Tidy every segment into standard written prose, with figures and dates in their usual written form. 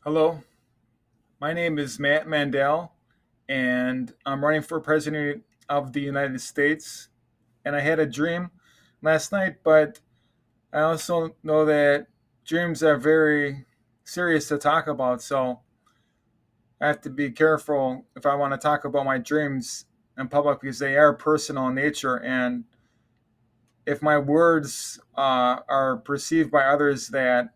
Hello, my name is Matt Mandell, and I'm running for President of the United States. And I had a dream last night, but I also know that dreams are very serious to talk about. So I have to be careful if I want to talk about my dreams in public because they are personal in nature. And if my words are perceived by others that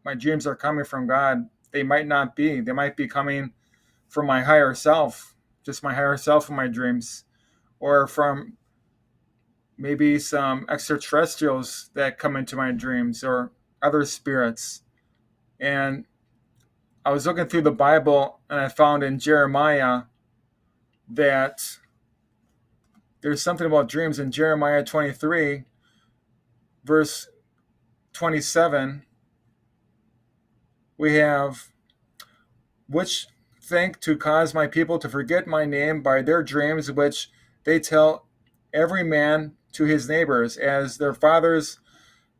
my dreams are coming from God, they might not be. They might be coming from my higher self, just my higher self in my dreams, or from maybe some extraterrestrials that come into my dreams or other spirits. And I was looking through the Bible and I found in Jeremiah that there's something about dreams in Jeremiah 23, verse 27. We have, which think to cause my people to forget my name by their dreams, which they tell every man to his neighbors, as their fathers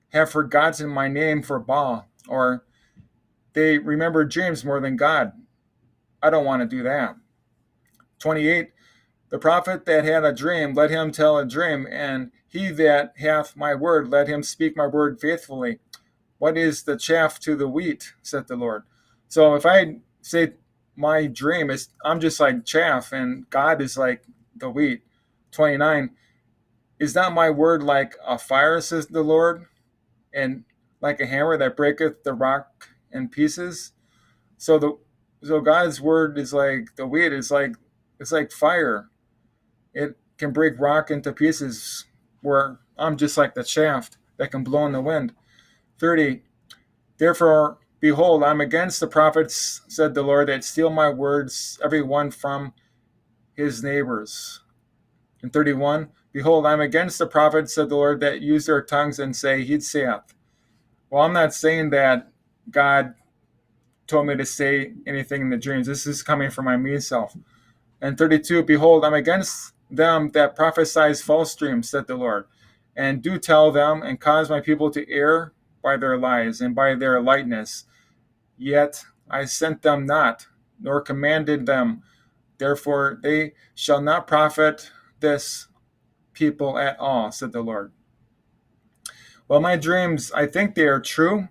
have forgotten my name for Baal, or they remember dreams more than God. I don't want to do that. 28. The prophet that had a dream, let him tell a dream, and he that hath my word, let him speak my word faithfully. What is the chaff to the wheat, said the Lord. So if I say my dream is, I'm just like chaff, and God is like the wheat. 29. Is not my word like a fire, says the Lord, and like a hammer that breaketh the rock in pieces? So God's word is like the wheat. It's like fire. It can break rock into pieces. Where I'm just like the shaft that can blow in the wind. 30. Therefore, behold, I'm against the prophets, said the Lord, that steal my words, every one from his neighbors. And 31. Behold, I'm against the prophets, said the Lord, that use their tongues and say, He saith. Well, I'm not saying that God told me to say anything in the dreams. This is coming from my me self. And 32, behold, I'm against them that prophesy false dreams, said the Lord, and do tell them, and cause my people to err by their lies and by their lightness. Yet I sent them not, nor commanded them. Therefore they shall not profit this people at all, said the Lord. Well, my dreams, I think they are true.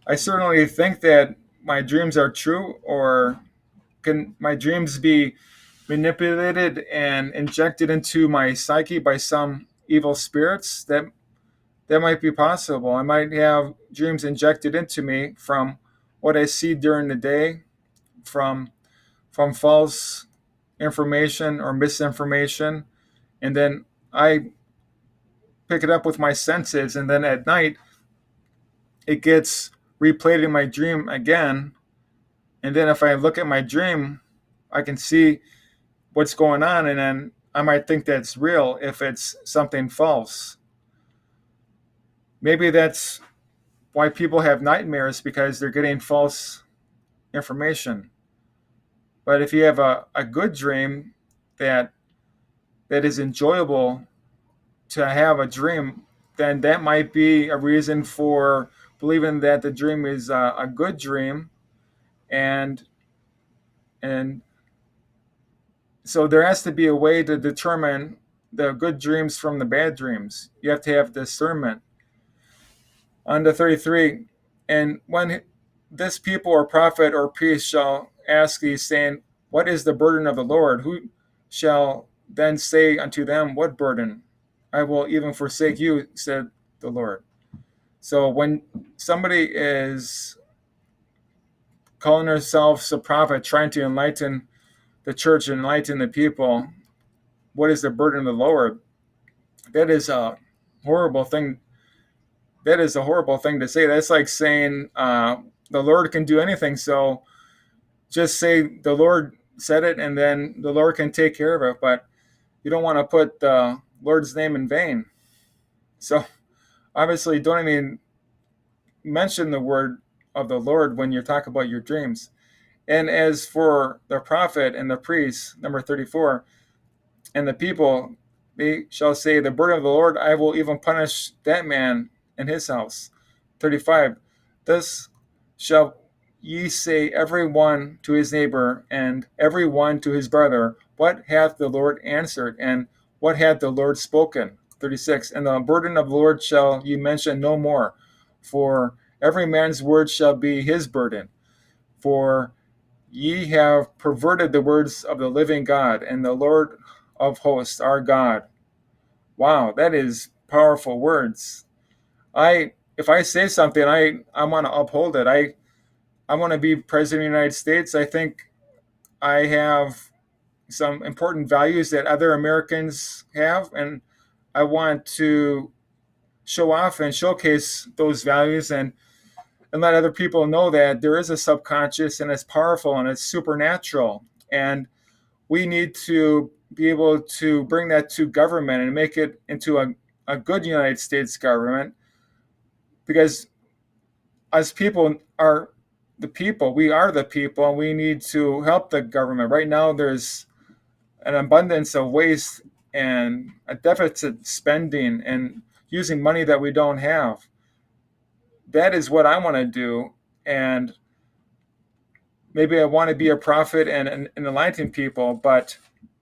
I certainly think that my dreams are true, or can my dreams be manipulated and injected into my psyche by some evil spirits? That might be possible. I might have dreams injected into me from what I see during the day, from false information or misinformation, and then I pick it up with my senses, and then at night it gets replayed in my dream again. And then if I look at my dream, I can see what's going on, and then I might think that's real if it's something false. Maybe that's why people have nightmares, because they're getting false information. But if you have a good dream that is enjoyable to have a dream, then that might be a reason for believing that the dream is a good dream. And and so there has to be a way to determine the good dreams from the bad dreams. You have to have discernment. On to 33. And when this people or prophet or priest shall ask thee, saying, What is the burden of the Lord? Who shall then say unto them, What burden? I will even forsake you, said the Lord. So when somebody is calling themselves a prophet, trying to enlighten the church and enlighten the people, what is the burden of the Lord? That is a horrible thing. That is a horrible thing to say. That's like saying the Lord can do anything. So just say the Lord said it, and then the Lord can take care of it. But you don't want to put the Lord's name in vain. So obviously, don't even mention the word of the Lord when you talk about your dreams. And as for the prophet and the priest, number 34, and the people, they shall say, The burden of the Lord, I will even punish that man and his house. 35, Thus shall ye say every one to his neighbor and every one to his brother, what hath the Lord answered, and what hath the Lord spoken? 36. And the burden of the Lord shall ye mention no more, for every man's word shall be his burden. For ye have perverted the words of the living God, and the Lord of hosts, our God. Wow, that is powerful words. If I say something, I want to uphold it. I want to be president of the United States. I think I have some important values that other Americans have, and I want to show off and showcase those values and let other people know that there is a subconscious and it's powerful and it's supernatural. And we need to be able to bring that to government and make it into a good United States government, because us people are the people. We are the people, and we need to help the government. Right now, there's an abundance of waste and a deficit spending and using money that we don't have. That is what I want to do. And maybe I want to be a prophet and enlighten people, but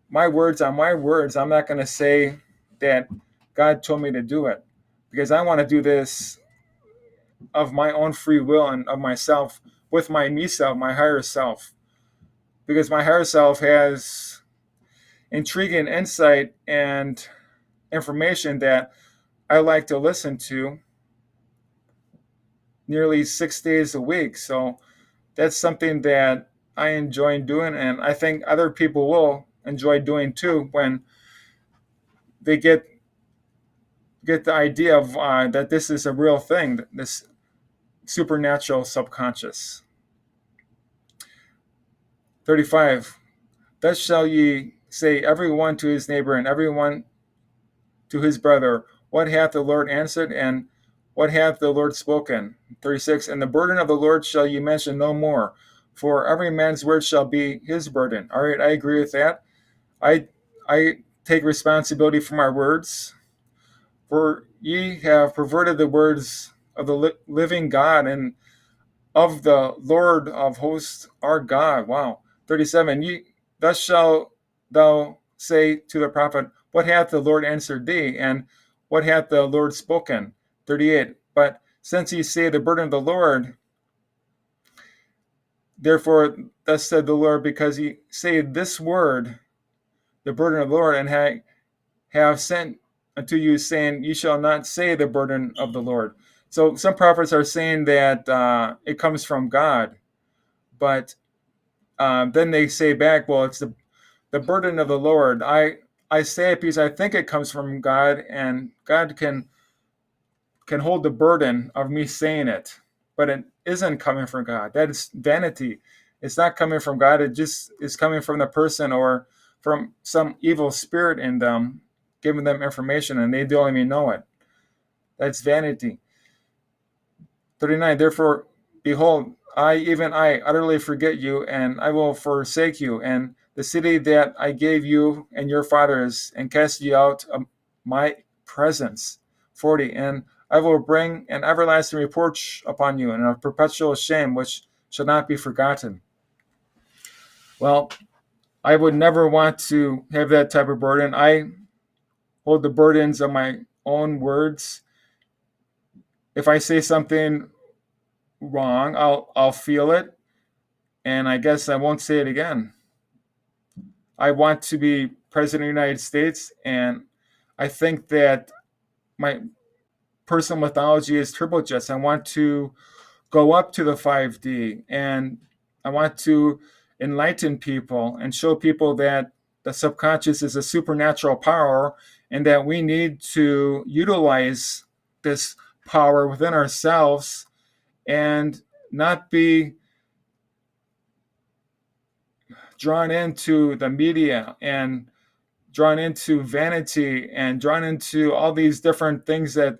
my words are my words. I'm not going to say that God told me to do it, because I want to do this of my own free will and of myself, with my me self, my higher self, because my higher self has intriguing insight and information that I like to listen to nearly 6 days a week. So that's something that I enjoy doing, and I think other people will enjoy doing too when they get the idea of that this is a real thing, this supernatural subconscious. 35. Thus shall ye say every one to his neighbor and every one to his brother, what hath the Lord answered, and what hath the Lord spoken? 36. And the burden of the Lord shall ye mention no more, for every man's word shall be his burden. All right, I agree with that. I take responsibility for my words. For ye have perverted the words of the living God and of the Lord of hosts, our God. Wow. 37. Thus shalt thou say to the prophet, what hath the Lord answered thee, and what hath the Lord spoken? 38. But since ye say the burden of the Lord, therefore thus said the Lord, because ye say this word, the burden of the Lord, and have sent unto you, saying, ye shall not say the burden of the Lord. So some prophets are saying that it comes from God, but then they say back, well, it's the burden of the Lord. I say it because I think it comes from God, and God can hold the burden of me saying it, but it isn't coming from God. That is vanity. It's not coming from God. It just is coming from the person or from some evil spirit in them, giving them information, and they don't even know it. That's vanity. 39. Therefore, behold, even I, utterly forget you, and I will forsake you, and the city that I gave you and your fathers, and cast you out of my presence. 40. And I will bring an everlasting reproach upon you, and a perpetual shame which shall not be forgotten. Well, I would never want to have that type of burden. I hold the burdens of my own words. If I say something wrong, I'll feel it, and I guess I won't say it again. I want to be president of the United States, and I think that my personal mythology is triple jets. I want to go up to the 5D, and I want to enlighten people and show people that the subconscious is a supernatural power, and that we need to utilize this power within ourselves and not be drawn into the media and drawn into vanity and drawn into all these different things that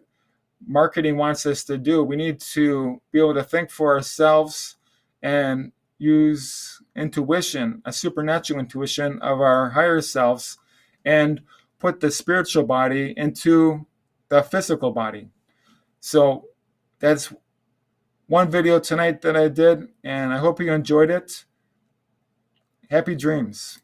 marketing wants us to do. We need to be able to think for ourselves and use intuition, a supernatural intuition of our higher selves, and put the spiritual body into the physical body. So that's one video tonight that I did, and I hope you enjoyed it. Happy dreams.